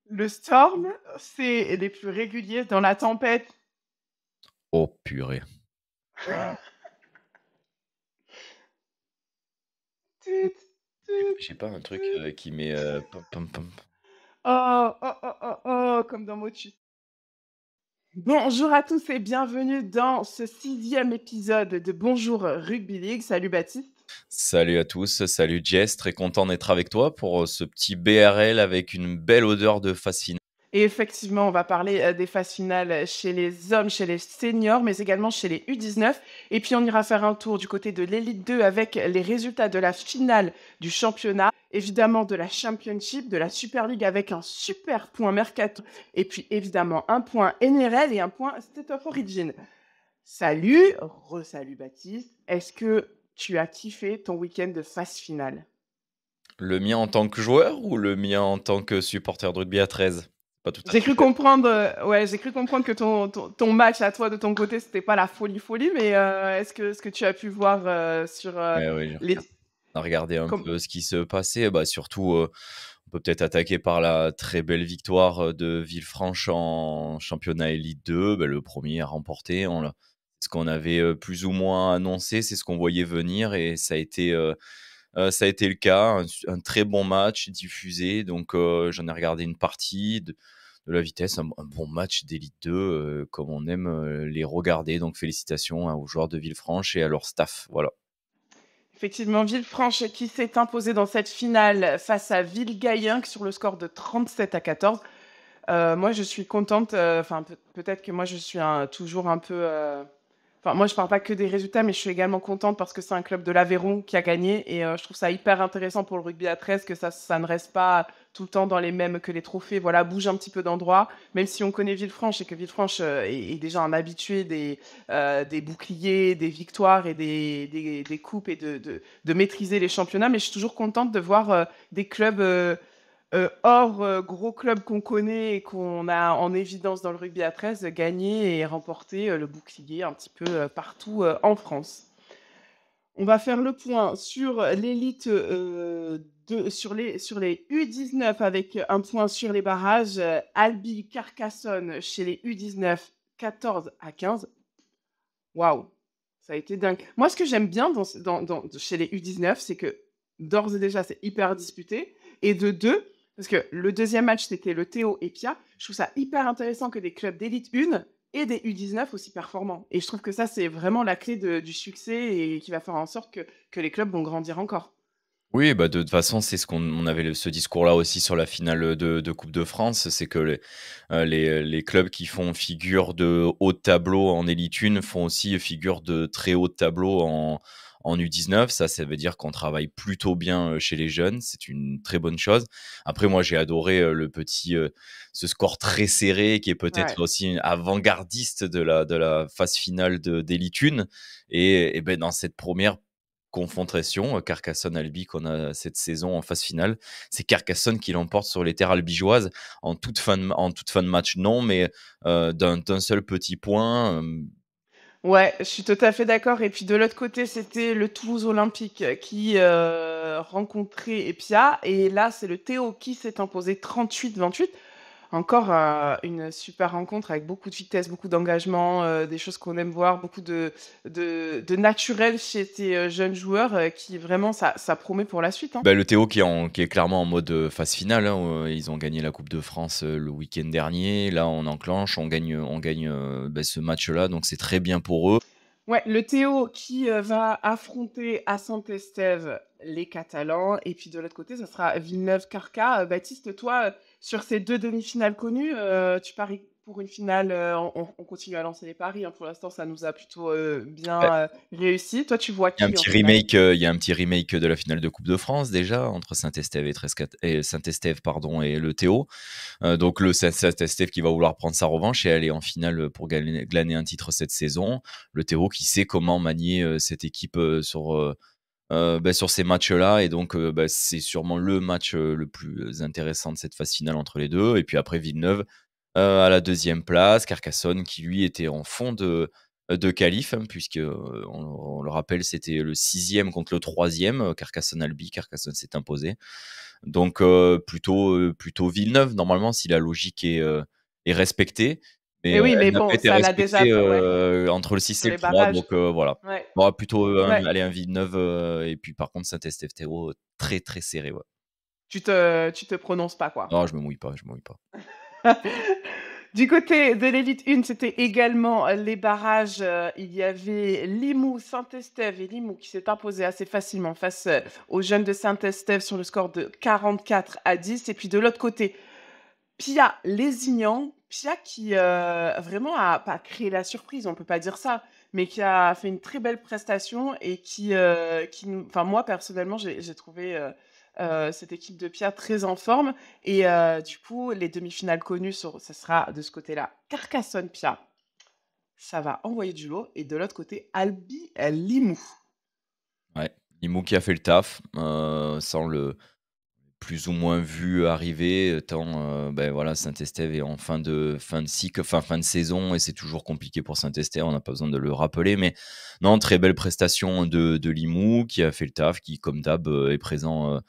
Le Storm, c'est les plus réguliers dans la tempête. Oh purée. Tut, tut, J'ai pas un truc tut. qui met pam, pam, pam. Oh, oh, oh, oh, oh, comme dans Motu. Bonjour à tous et bienvenue dans ce 6e épisode de Bonjour Rugby League. Salut Baptiste. Salut à tous, salut Jess, très content d'être avec toi pour ce petit BRL avec une belle odeur de phase finale. Et effectivement, on va parler des phases finales chez les hommes, chez les seniors, mais également chez les U19. Et puis on ira faire un tour du côté de l'Elite 2 avec les résultats de la finale du championnat, évidemment de la Championship, de la Super League avec un super point Mercato, et puis évidemment un point NRL et un point State of Origin. Salut, re-salut Baptiste. Est-ce que tu as kiffé ton week-end de phase finale? Le mien en tant que joueur ou le mien en tant que supporter de rugby à 13? Pas tout à J'ai fait cru le même. comprendre, ouais, j'ai cru comprendre que ton match à toi, de ton côté, c'était pas la folie folie, mais est-ce que tu as pu voir, sur, Ouais, ouais, les on a regardé un comme peu ce qui se passait. Bah, surtout, on peut peut-être attaquer par la très belle victoire de Villefranche en championnat Élite 2. Bah, le premier à remporter. C'est ce qu'on avait plus ou moins annoncé, c'est ce qu'on voyait venir et ça a été le cas. Un très bon match diffusé. Donc, j'en ai regardé une partie de la vitesse, un bon match d'Élite 2 comme on aime les regarder. Donc, félicitations aux joueurs de Villefranche et à leur staff. Voilà. effectivement, Villefranche qui s'est imposée dans cette finale face à Villegayenc sur le score de 37-14. Moi, je suis contente, enfin, peut-être que moi, je suis toujours un peu, enfin, moi, je parle pas que des résultats, mais je suis également contente parce que c'est un club de l'Aveyron qui a gagné et je trouve ça hyper intéressant pour le rugby à 13 que ça ne reste pas tout le temps dans les mêmes, que les trophées, voilà, bougent un petit peu d'endroit. Même si on connaît Villefranche et que Villefranche est déjà un habitué des boucliers, des victoires et des coupes et de maîtriser les championnats, mais je suis toujours contente de voir des clubs hors gros clubs qu'on connaît et qu'on a en évidence dans le rugby à 13, gagner et remporter le bouclier un petit peu partout en France. On va faire le point sur l'élite sur les U19 avec un point sur les barrages. Albi Carcassonne chez les U19, 14-15. Waouh, ça a été dingue. Moi, ce que j'aime bien chez les U19, c'est que d'ores et déjà, c'est hyper disputé. Et de deux, parce que le deuxième match, c'était le Théo et Pia, je trouve ça hyper intéressant que des clubs d'élite 1 et des U19 aussi performants. Et je trouve que ça, c'est vraiment la clé du succès et qui va faire en sorte que les clubs vont grandir encore. Oui, bah, de toute façon, c'est ce qu'on on avait ce discours-là aussi sur la finale de Coupe de France. C'est que les clubs qui font figure de haut de tableau en Élite 1 font aussi figure de très haut de tableau en U19. Ça veut dire qu'on travaille plutôt bien chez les jeunes. C'est une très bonne chose. Après, moi, j'ai adoré ce score très serré qui est Ouais. peut-être aussi avant-gardiste de la phase finale d'Élite 1. Et ben, dans cette première confrontation Carcassonne-Albi qu'on a cette saison en phase finale. C'est Carcassonne qui l'emporte sur les terres albigeoises en toute fin de match, non, mais d'un seul petit point. Ouais, je suis tout à fait d'accord. Et puis de l'autre côté, c'était le Toulouse Olympique qui rencontrait Epia. Et là, c'est le Théo qui s'est imposé 38-28. Encore une super rencontre avec beaucoup de vitesse, beaucoup d'engagement, des choses qu'on aime voir, beaucoup de naturel chez ces jeunes joueurs qui vraiment, ça promet pour la suite, hein. Bah, le Théo qui est clairement en mode phase finale, hein, ils ont gagné la Coupe de France le week-end dernier. Là, on enclenche, on gagne bah, ce match-là, donc c'est très bien pour eux. Ouais, le Théo qui va affronter à Saint-Estève les Catalans. Et puis de l'autre côté, ça sera Villeneuve-Carca. Baptiste, toi, sur ces deux demi-finales connues, tu paries pour une finale. On continue à lancer les paris, hein. Pour l'instant, ça nous a plutôt bien réussi. Toi, tu vois qui en finale? Il y a un petit remake de la finale de Coupe de France déjà entre Saint-Estève et Saint-Estève pardon et le Théo. Donc le Saint-Estève qui va vouloir prendre sa revanche et aller en finale pour glaner un titre cette saison. Le Théo qui sait comment manier cette équipe bah, sur ces matchs-là et donc bah, c'est sûrement le match le plus intéressant de cette phase finale entre les deux. Et puis après Villeneuve à la deuxième place, Carcassonne qui lui était en fond de qualif, hein, puisque on le rappelle, c'était le sixième contre le troisième. Carcassonne-Albi, Carcassonne s'est imposé. Donc plutôt Villeneuve normalement si la logique est respectée. Mais Et oui, elle mais n'a pas bon, été ça l'a déjà respectée, fait, ouais, entre le 6 sur et le les 3 barrages. donc voilà. Ouais, Moi plutôt ouais. un Villeneuve, et puis par contre Saint-Estève-Terreau, très, très serré, ouais. Tu te prononces pas, quoi. Non, je me mouille pas, je me mouille pas. Du côté de l'élite 1, c'était également les barrages. Il y avait Limoux, Saint-Estève et Limoux qui s'est imposé assez facilement face aux jeunes de Saint-Estève sur le score de 44-10. Et puis de l'autre côté, Pia Lézignan. Pia qui vraiment a pas créé la surprise, on peut pas dire ça, mais qui a fait une très belle prestation et enfin moi personnellement, j'ai trouvé cette équipe de Pia très en forme. Et du coup, les demi-finales connues, ça sera de ce côté-là Carcassonne-Pia. Ça va envoyer du lot. Et de l'autre côté, Albi Limoux. Ouais, Limoux qui a fait le taf, sans le plus ou moins vu arriver, tant, voilà, Saint-Estève est en fin de cycle, enfin fin de saison et c'est toujours compliqué pour Saint-Estève, on n'a pas besoin de le rappeler. Mais non, très belle prestation de Limoux qui a fait le taf, qui comme d'hab, est présent,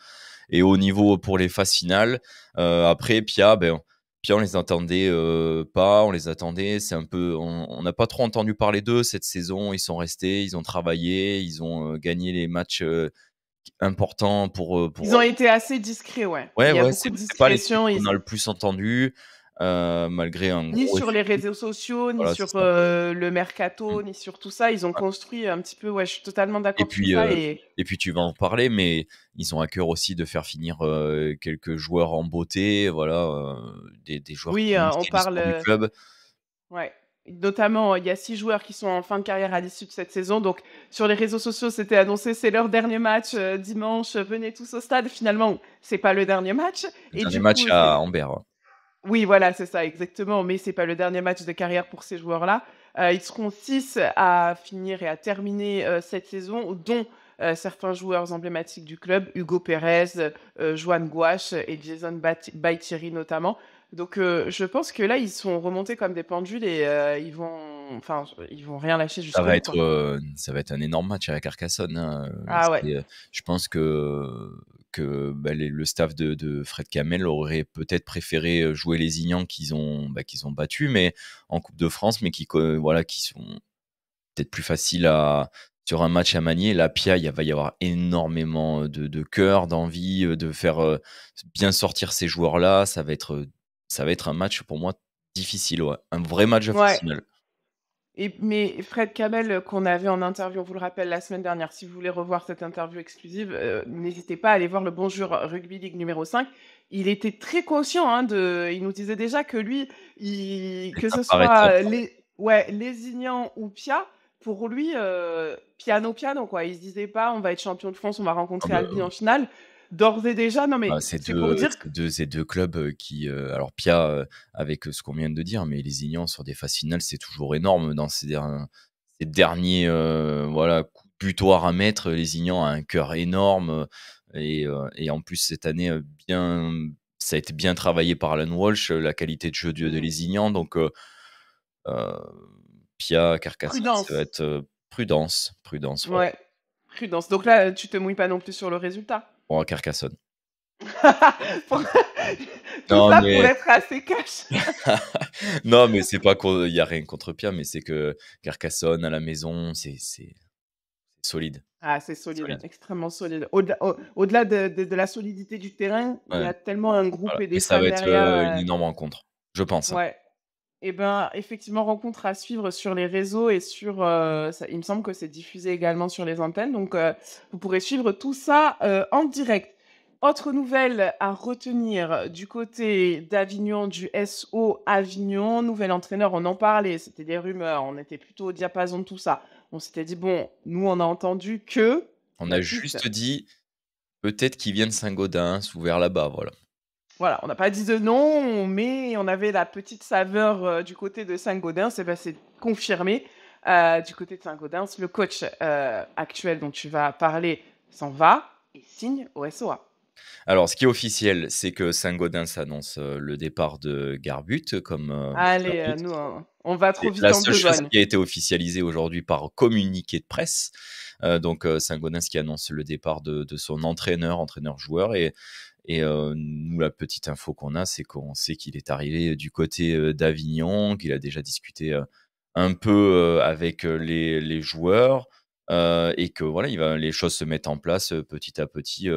et au niveau pour les phases finales. Après Pia, Pia on les attendait, pas, on les attendait, c'est un peu on n'a pas trop entendu parler d'eux cette saison. Ils sont restés, ils ont travaillé, ils ont, gagné les matchs, importants Ils ont pour été assez discrets, ouais. Il ouais, y a ouais, beaucoup de c'est pas l'équipe discrétion. qu'on a le plus entendu, malgré un Ni gros sur les effectif. réseaux sociaux, ni Voilà, c'est sur, ça. le Mmh. mercato, ni sur tout ça. Ils ont Ouais. construit un petit peu, ouais, je suis totalement Et d'accord sur puis, ça. heu Et et puis tu vas en parler, mais ils ont à cœur aussi de faire finir, quelques joueurs en beauté, voilà, des joueurs qui oui, ont on marqué parle, l'histoire du club. ouais, notamment, il y a 6 joueurs qui sont en fin de carrière à l'issue de cette saison. Donc sur les réseaux sociaux, c'était annoncé: «C'est leur dernier match, dimanche, venez tous au stade». Finalement, c'est pas le dernier match. Le Et dernier du match coup, à c'est Ambert, ouais. oui, voilà, c'est ça, exactement, mais c'est pas le dernier match de carrière pour ces joueurs-là. Ils seront 6 à finir et à terminer, cette saison, dont, certains joueurs emblématiques du club, Hugo Pérez, Joan Gouache et Jason Baïtiri notamment. Donc je pense que là, ils sont remontés comme des pendules et ils vont rien lâcher jusqu'au bout, quoi. Ça va être un énorme match à Carcassonne, hein, Ah ouais. je pense que le staff de Fred Kamel aurait peut-être préféré, jouer les Ignans qu'ils ont battus, mais en coupe de France, mais qui sont peut-être plus faciles à sur un match à manier. Là, Pia, il va y avoir énormément, de cœur, d'envie, de faire, bien sortir ces joueurs-là. Ça va être un match pour moi difficile, ouais. Un vrai match de phase Ouais. finale. Mais Fred Kamel, qu'on avait en interview, on vous le rappelle, la semaine dernière, si vous voulez revoir cette interview exclusive, n'hésitez pas à aller voir le Bonjour Rugby League numéro 5. Il était très conscient, hein, il nous disait déjà que lui, que ce Paraît très soit Lézignan ou Pia, pour lui, piano, piano, quoi. Il se disait pas: «On va être champion de France, on va ah rencontrer bah, Albi en finale». D'ores et déjà, non, mais c'est pour dire que ces 2 clubs, alors Pia, avec, ce qu'on vient de dire, mais les Ignans sur des phases finales, c'est toujours énorme dans ces derniers, voilà, coups de butoir à mettre. Les Ignans a un cœur énorme, et en plus cette année, ça a été bien travaillé par Alan Walsh, la qualité de jeu de mmh, Lézignan. Donc heu, Pia, Carcassonne, ça va prudence. être, prudence, ouais. Ouais, prudence. Donc là, tu te mouilles pas non plus sur le résultat? Bon, Carcassonne. Pour tout Non ça pour mais être assez cash. non, mais c'est pas il y a rien contre Pierre, mais c'est que Carcassonne à la maison, c'est solide, Ah, c'est solide, solide. extrêmement solide. Au-delà de la solidité du terrain, il y Ouais, a tellement un groupe voilà, et et des ça fans va être, derrière, une énorme rencontre, je pense, hein. ouais. Et ben, effectivement, rencontre à suivre sur les réseaux et sur, ça il me semble que c'est diffusé également sur les antennes, donc vous pourrez suivre tout ça, en direct. Autre nouvelle à retenir du côté d'Avignon, du SO Avignon, nouvel entraîneur, on en parlait, c'était des rumeurs, on était plutôt au diapason de tout ça. On s'était dit: «Bon, nous, on a entendu que On a Baptiste». juste dit: «Peut-être qu'ils viennent Saint-Gaudens ou vers là-bas», voilà. Voilà, on n'a pas dit de nom, mais on avait la petite saveur, du côté de Saint-Gaudens. Et ben, c'est confirmé, du côté de Saint-Gaudens. Le coach, actuel dont tu vas parler s'en va et signe au SOA. Alors ce qui est officiel, c'est que Saint-Gaudens annonce, le départ de Garbut comme, Allez, Garbut. nous, on va trop C'est vite la en seule chose besogne. qui a été officialisée aujourd'hui par communiqué de presse. Donc Saint-Gaudens qui annonce le départ de son entraîneur-joueur Et nous, la petite info qu'on a, c'est qu'on sait qu'il est arrivé du côté d'Avignon, qu'il a déjà discuté un peu avec les joueurs et que voilà, les choses se mettent en place petit à petit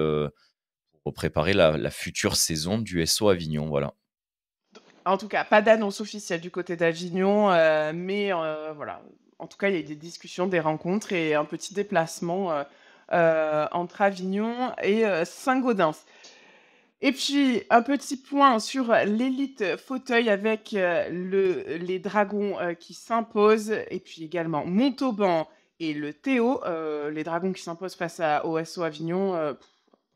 pour préparer la future saison du SO Avignon. Voilà. En tout cas, pas d'annonce officielle du côté d'Avignon, mais voilà. En tout cas, il y a eu des discussions, des rencontres et un petit déplacement entre Avignon et Saint-Gaudens. Et puis, un petit point sur l'élite fauteuil avec les Dragons qui s'imposent, et puis également Montauban et le Théo, les Dragons qui s'imposent face au SO Avignon.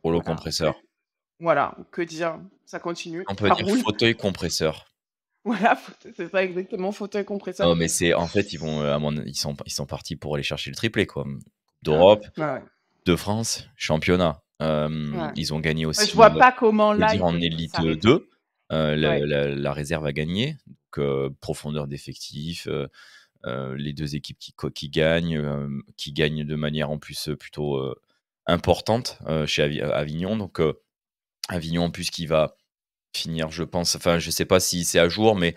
Rouleau Voilà, compresseur. voilà, que dire, ça continue, On peut ça dire roule. fauteuil compresseur. Voilà, c'est ça exactement, fauteuil compresseur. Non, mais c'est en fait, ils vont, ils sont partis pour aller chercher le triplé, quoi. Coupe Ah ouais, d'Europe, ouais, ouais. de France, championnat. Ouais. Ils ont gagné Ouais, je aussi, vois pas comment je veux là, dire ils en peuvent élite s'arrêter. 2, la Ouais. la réserve a gagné, donc profondeur d'effectifs, les 2 équipes qui gagnent de manière en plus, plutôt, importante, chez Avignon. Donc Avignon en plus qui va finir, je pense, enfin, je sais pas si c'est à jour, mais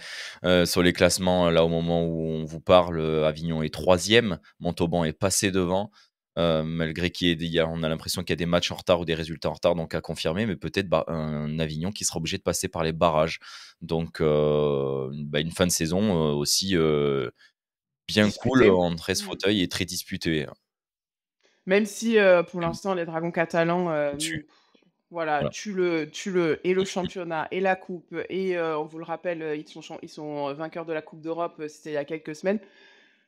sur les classements, là, au moment où on vous parle, Avignon est 3e, Montauban est passé devant, malgré qu'il y ait on a l'impression qu'il y a des matchs en retard ou des résultats en retard, donc à confirmer, mais peut-être un Avignon qui sera obligé de passer par les barrages. Donc une fin de saison, aussi, bien cool Disputé. en 13 Mmh. fauteuils et très disputée, hein. Même si, pour l'instant, les Dragons catalans, Au-dessus, voilà, voilà. tue le et le championnat et la coupe et on vous le rappelle, ils sont vainqueurs de la coupe d'Europe, c'était il y a quelques semaines.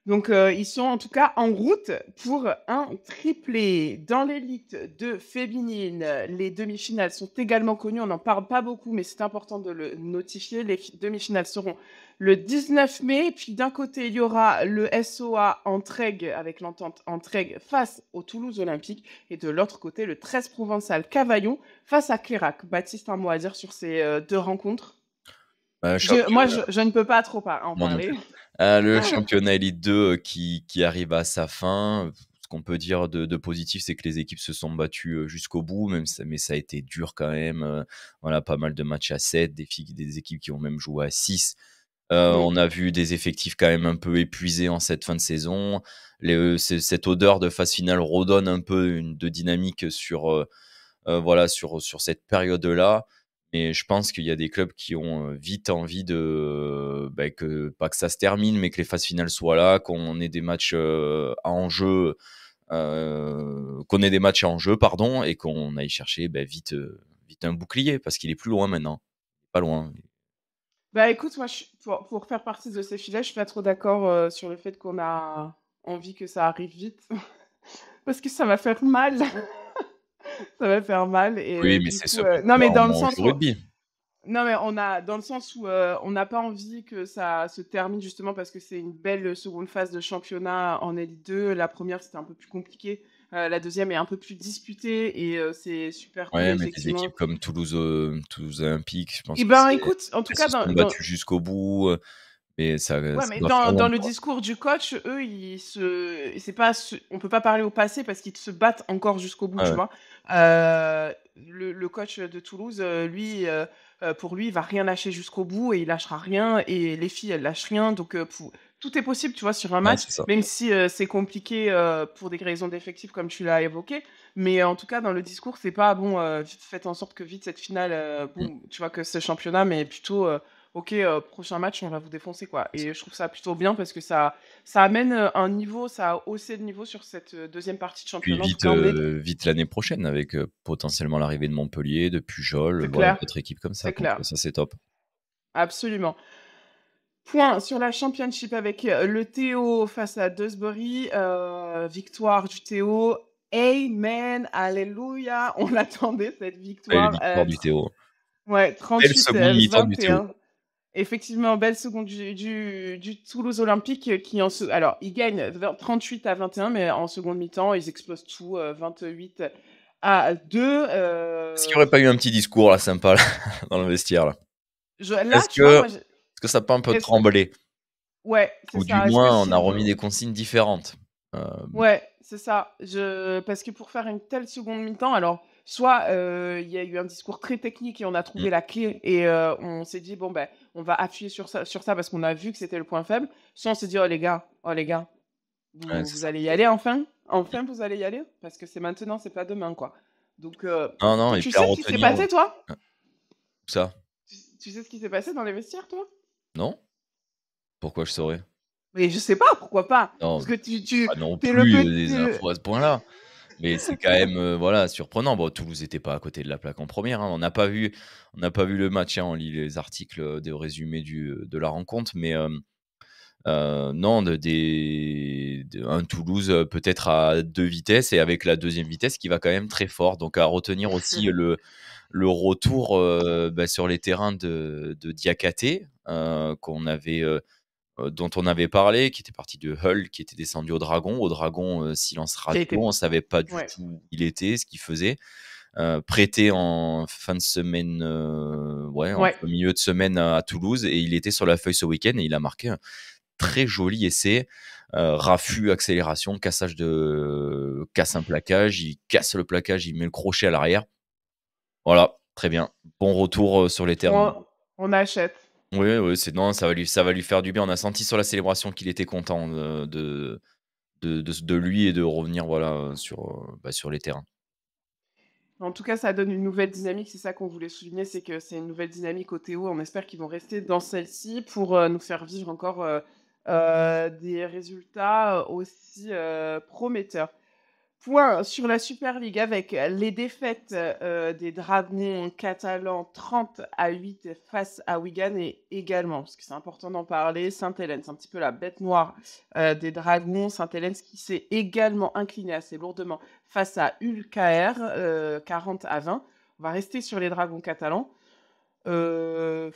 Donc, ils sont en tout cas en route pour un triplé. Dans l'élite de féminine, les demi-finales sont également connues. On n'en parle pas beaucoup, mais c'est important de le notifier. Les demi-finales seront le 19 mai. Puis d'un côté, il y aura le SOA Entraigues avec l'entente Entraigues face au Toulouse Olympique. Et de l'autre côté, le 13 Provençal Cavaillon face à Clérac. Baptiste, un mot à dire sur ces deux rencontres. Moi, Championnat je ne peux pas trop en Moi non parler. plus. Le championnat Elite 2, qui arrive à sa fin. Ce qu'on peut dire de positif, c'est que les équipes se sont battues, jusqu'au bout, mais ça a été dur quand même, voilà, pas mal de matchs à 7, des équipes qui ont même joué à 6. Mm. On a vu des effectifs quand même un peu épuisés en cette fin de saison. Cette odeur de phase finale redonne un peu de dynamique voilà, sur cette période-là. Mais je pense qu'il y a des clubs qui ont vite envie pas que ça se termine, mais que les phases finales soient là, qu'on ait des matchs à enjeu, qu'on ait des matchs à enjeu, pardon, et qu'on aille chercher vite un bouclier, parce qu'il est plus loin maintenant. Pas loin. Bah écoute, moi, pour faire partie de ces filets, je suis pas trop d'accord sur le fait qu'on a envie que ça arrive vite. Parce que ça va faire mal. Ça va faire mal. Et Oui, mais du c'est coup, ce non, mais pourquoi on dans le mange sens le où, rugby. non, mais dans le sens où on n'a pas envie que ça se termine justement parce que c'est une belle seconde phase de championnat en Ligue 2. La première, c'était un peu plus compliqué. La deuxième est un peu plus disputée et c'est super cool, Ouais, mais des effectivement. équipes comme Toulouse Olympique, je pense Et que ben écoute, en tout elles cas, se sont battues jusqu'au bout, mais ouais, ça mais doit faire dans long, le quoi. discours du coach, eux, c'est pas, on peut pas parler au passé parce qu'ils se battent encore jusqu'au bout, Ouais, tu ouais. vois. Le coach de Toulouse, lui, pour lui, il va rien lâcher jusqu'au bout et il lâchera rien. Et les filles, elles lâchent rien. Donc, tout est possible, tu vois, sur un Ouais, match, c'est ça. même si c'est compliqué pour des raisons d'effectifs, comme tu l'as évoqué. Mais en tout cas, dans le discours, c'est pas bon, faites en sorte que vite cette finale, Mmh. boum, tu vois, que ce championnat, mais plutôt. OK, prochain match, on va vous défoncer, quoi. Et je trouve ça plutôt bien parce que ça amène, un niveau, ça a haussé le niveau sur cette, 2e partie de Puis championnat. En tout cas, on est vite l'année prochaine avec, potentiellement l'arrivée de Montpellier, de Pujol, c'est voilà, clair, d'autres équipes comme ça, c'est donc clair, ça, c'est top. absolument. Point sur la championship avec, le Théo face à Dewsbury, victoire du Théo. Amen, alléluia, on l'attendait cette Belle victoire, victoire du Théo. ouais, Belle 38, seconde mi-temps du Théo. 21. Effectivement, belle seconde du Toulouse Olympique qui alors ils gagnent 38-21, mais en seconde mi-temps, ils explosent tout, 28-2. Est-ce qu'il y aurait pas eu un petit discours là, sympa là, dans le vestiaire là? Là, Est-ce tu vois, que moi, est-ce que ça a pas un peu est-ce tremblé? ouais, c'est Ou du ça. Est-ce que moins, on a s'ils remis vont des consignes différentes? Hem, ouais, c'est ça. Parce que pour faire une telle seconde mi-temps, alors soit il y a eu un discours très technique et on a Mmh. trouvé la clé et on s'est dit bon ben on va appuyer sur ça parce qu'on a vu que c'était le point faible. Soit on s'est dit oh les gars, Ouais, vous, c'est vous ça. allez y aller enfin, enfin vous allez y aller parce que c'est maintenant, c'est pas demain quoi. Donc Non, non, et tu puis à sais ce qui s'est retenir, passé toi? ça? Tu sais ce qui s'est passé dans les vestiaires toi? Non? Pourquoi je saurais? Mais je sais pas, pourquoi pas? Parce Non, que pas non tu es le plus, petit des infos à ce point-là. Mais c'est quand même, voilà, surprenant. Bon, Toulouse était pas à côté de la plaque en première, hein. On n'a pas vu le match, hein, on lit les articles, de résumé de la rencontre, mais non, un Toulouse, peut-être à 2 vitesses et avec la deuxième vitesse qui va quand même très fort. Donc à retenir aussi le retour, sur les terrains de Diakhaté, dont on avait parlé, qui était parti de Hull, qui était descendu au Dragon. Au Dragon, silence Qui a radio, été on savait pas du ouais, tout où il était, ce qu'il faisait. Prêté en fin de semaine, ouais, en ouais. milieu de semaine à Toulouse et il était sur la feuille ce week-end et il a marqué un très joli essai, raffut, accélération, casse un plaquage, il casse le plaquage, il met le crochet à l'arrière. Voilà, très bien. Bon retour, sur les terrains. On achète. Oui, oui, non, ça va lui faire du bien. On a senti sur la célébration qu'il était content, de lui et de revenir, voilà, sur les terrains. En tout cas, ça donne une nouvelle dynamique, c'est ça qu'on voulait souligner, c'est que c'est une nouvelle dynamique au Théo. On espère qu'ils vont rester dans celle-ci pour, nous faire vivre encore, des résultats, aussi, prometteurs. Point sur la Super League avec les défaites des Dragons catalans 30-8 face à Wigan et également, parce que c'est important d'en parler, Saint-Helens, c'est un petit peu la bête noire des Dragons. Saint-Helens qui s'est également incliné assez lourdement face à ULKR 40-20. On va rester sur les Dragons catalans. Euh,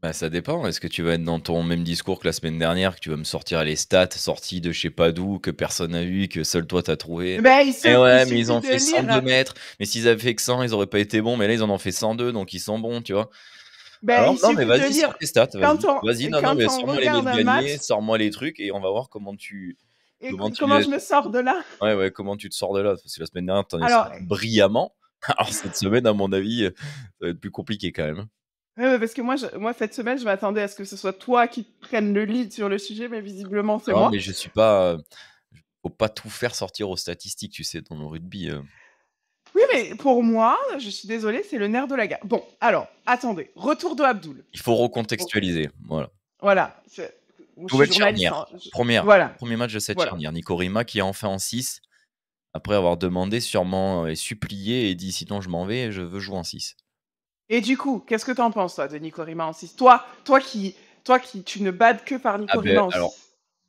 Bah, ça dépend. Est-ce que tu vas être dans ton même discours que la semaine dernière, que tu vas me sortir les stats sorties de je sais pas d'où, que personne n'a vu, que seul toi t'as trouvé? ben, Eh il ouais, mais ils suffit ont de fait 102 lire. mètres. Mais s'ils avaient fait que 100, ils auraient pas été bons. Mais là, ils en ont fait 102, donc ils sont bons, tu vois? Ben, Alors il non, mais suffit de vas-y, sors lire. tes stats, vas-y. Vas-y, non, non, Quand mais on sors-moi les regarde mètres un gagnés, match, sors-moi les trucs et on va voir et comment tu comment les je me sors de là? ouais, ouais, comment tu te sors de là. Parce que la semaine dernière, tu en es Alors, sorti brillamment. Alors cette semaine, à mon avis, ça va être plus compliqué quand même, hein. ouais, ouais, parce que moi, cette semaine, je m'attendais à ce que ce soit toi qui prennes le lead sur le sujet, mais visiblement, c'est Non, mais moi. je suis pas, faut pas tout faire sortir aux statistiques, tu sais, dans le rugby, Oui, mais pour moi, je suis désolée, c'est le nerf de la guerre. Bon, alors, attendez. Retour de Abdoul. il faut Bon, recontextualiser, voilà. voilà. Je suis Nouvelle journaliste, charnière, hein. 1 Voilà. 1er match de cette Voilà. charnière. Nico Rima qui est enfin en 6 après avoir demandé sûrement, et supplié et dit: «Sinon je m'en vais, je veux jouer en 6». Et du coup, qu'est-ce que t'en penses, toi, de Nico Rima en 6? Toi qui, tu ne bades que par Ah Nico beh, Rima en alors,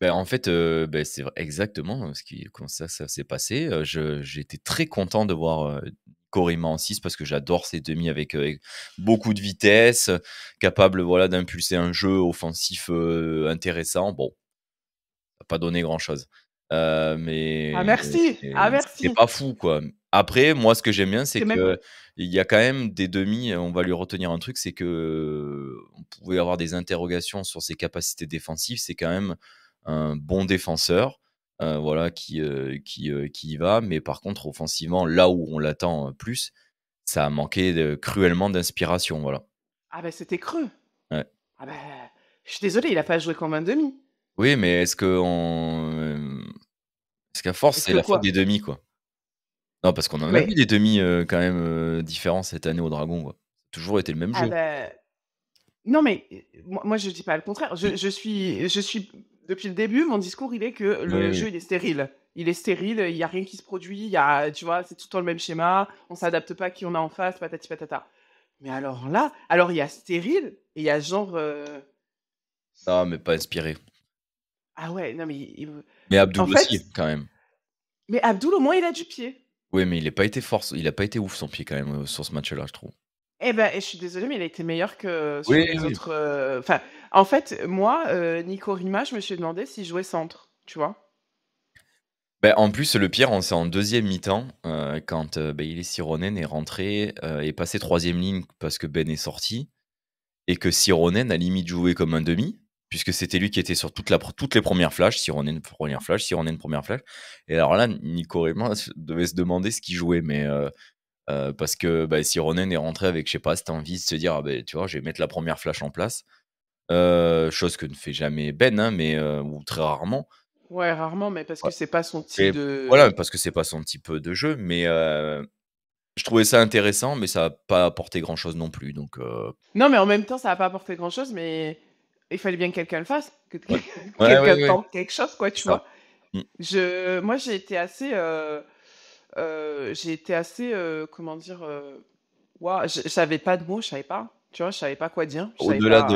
6. en fait, c'est vrai exactement, comment ça s'est passé, j'étais très content de voir, Corima en 6 parce que j'adore ces demi avec beaucoup de vitesse, capable, voilà, d'impulser un jeu offensif, intéressant. Bon, ça a pas donné grand chose, Ah, mais merci. Ah, c'était merci. pas fou, quoi. Après, moi, ce que j'aime bien, c'est C'est même. qu'il y a quand même des demi, on va lui retenir un truc, c'est que on pouvait avoir des interrogations sur ses capacités défensives. C'est quand même un bon défenseur, voilà, qui y va. Mais par contre, offensivement, là où on l'attend, plus, ça a manqué cruellement d'inspiration, voilà. Ah, ben, c'était creux. Ouais. Ah, ben, je suis désolée, il a pas joué comme un demi. Oui, mais est-ce qu'à force, Est-ce c'est que la faute quoi? des demi, quoi? Non, parce qu'on en a vu Mais des demi, quand même, différents cette année au Dragon, quoi. Ça a toujours été le même ah jeu. ben, non, mais moi, je dis pas le contraire. Je suis depuis le début, mon discours, il est que Oui, le oui. jeu, il est stérile. Il est stérile, il y a rien qui se produit, il y a tu vois, c'est tout le temps le même schéma, on s'adapte pas à qui on a en face, patati patata. Mais alors là, alors il y a stérile et il y a genre, Non, mais pas inspiré. ah ouais, non, mais Mais en Abdoul fait, aussi, quand même. mais Abdoul, au moins, il a du pied. Oui, mais il a pas été ouf son pied quand même, sur ce match-là, je trouve. Eh ben, et je suis désolée, mais il a été meilleur que sur Oui, les oui. autres, enfin, en fait, moi, Nico Rima, je me suis demandé s'il jouait centre, tu vois? Bah, en plus, le pire, c'est en deuxième mi-temps, quand, Bailey Sironen est rentré, est passé troisième ligne parce que Ben est sorti et que Sironen a limite joué comme un demi. puisque c'était lui qui était sur toutes les premières flashs, Sironen première flash, Sironen première flash. Et alors là, Nico Rima devait se demander ce qu'il jouait, mais parce que bah, Sironen est rentré avec, je sais pas, cette envie de se dire, ah, bah, tu vois, je vais mettre la première flash en place. Chose que ne fait jamais Ben, hein, mais ou très rarement. Ouais, rarement, mais parce que Ouais. c'est pas son type Et voilà, de. parce que c'est pas son type de jeu, mais je trouvais ça intéressant, mais ça a pas apporté grand-chose non plus, donc Non, mais en même temps, ça a pas apporté grand-chose, mais il fallait bien que quelqu'un le fasse, que ouais. Ouais, ouais, quelqu'un ouais, tente quelque chose, quoi, c'est tu ça. vois. Mmh. Moi, j'ai été assez, comment dire, ouah, je j'avais pas de mots, je savais pas, tu vois, je savais pas quoi dire, je savais Au-delà pas,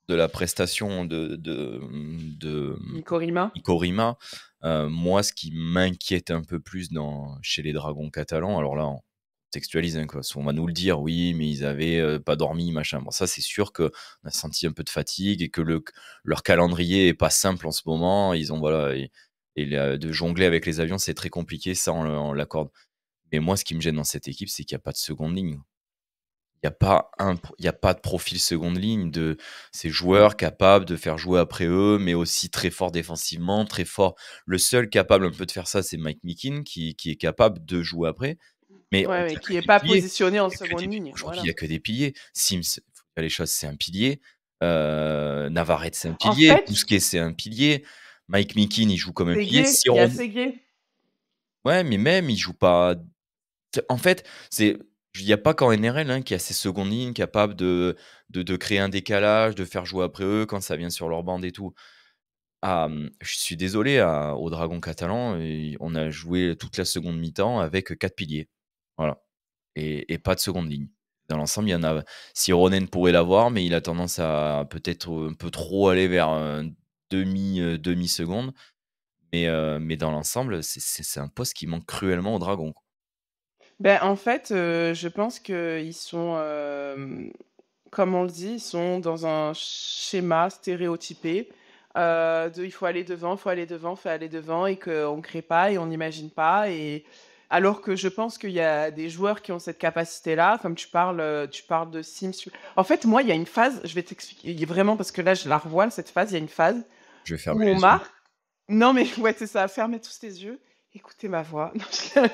de la prestation de Nico Rima. Nico Rima, moi, ce qui m'inquiète un peu plus chez les Dragons catalans, alors là, on textualise, hein, quoi. On va nous le dire: «Oui, mais ils avaient, pas dormi, machin». Bon, ça, c'est sûr qu'on a senti un peu de fatigue et que leur calendrier est pas simple en ce moment. Ils ont voilà de jongler avec les avions, c'est très compliqué, ça, on l'accorde. Mais moi, ce qui me gêne dans cette équipe, c'est qu'il y a pas de seconde ligne. Il y a pas de profil seconde ligne de ces joueurs capables de faire jouer après eux, mais aussi très forts défensivement, très forts. Le seul capable un peu de faire ça, c'est Mike Meekin qui est capable de jouer après, mais Ouais, il y mais a que qui est des pas piliers. positionné en Il y a que des seconde pi ligne, Je trouve qu'il voilà. y a que des piliers. Sims, faut dire les choses, c'est un pilier, Navarrete, c'est un En pilier, fait, Bousquet, c'est un pilier, Mike Meekin, il joue comme un pilier. Ségué, il y a Ségué. Ouais, mais même, il joue pas. En fait, c'est il y a pas qu'en NRL, hein, qu'il y a ces secondes lignes capables de créer un décalage, de faire jouer après eux quand ça vient sur leur bande et tout. Je suis désolé aux Dragons catalans, on a joué toute la seconde mi-temps avec 4 piliers. Voilà, et pas de seconde ligne. Dans l'ensemble, il y en a si Ronen pourrait l'avoir, mais il a tendance à peut-être, un peu trop aller vers un demi-seconde. Mais dans l'ensemble, c'est un poste qui manque cruellement aux Dragons, quoi. Ben, en fait, je pense qu'ils sont, comme on le dit, ils sont dans un schéma stéréotypé, de il faut aller devant, il faut aller devant, il faut aller devant et qu'on ne crée pas et on n'imagine pas et alors que je pense qu'il y a des joueurs qui ont cette capacité-là, comme tu parles de Sims. En fait, moi, il y a une phase, je vais t'expliquer vraiment parce que là, je la revois cette phase, il y a une phase Je vais fermer où on les yeux. marque. Non, mais ouais, c'est ça, fermez tous tes yeux, écoutez ma voix. Non,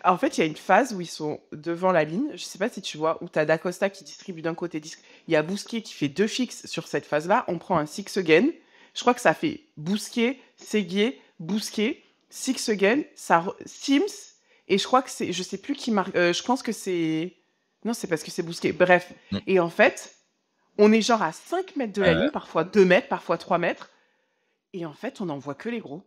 en fait, il y a une phase où ils sont devant la ligne, je sais pas si tu vois, où tu as Dacosta qui distribue d'un côté, il y a Bousquet qui fait 2 fixes sur cette phase-là, on prend un six again, je crois que ça fait Bousquet, Séguier, Bousquet, six again, Sims, et je crois que c'est, je sais plus qui marque, je pense que c'est, non, c'est parce que c'est Bousquet, bref. Mmh. Et en fait, on est genre à 5 mètres de la Ouais, ligne, parfois 2 mètres, parfois 3 mètres, et en fait, on n'en voit que les gros.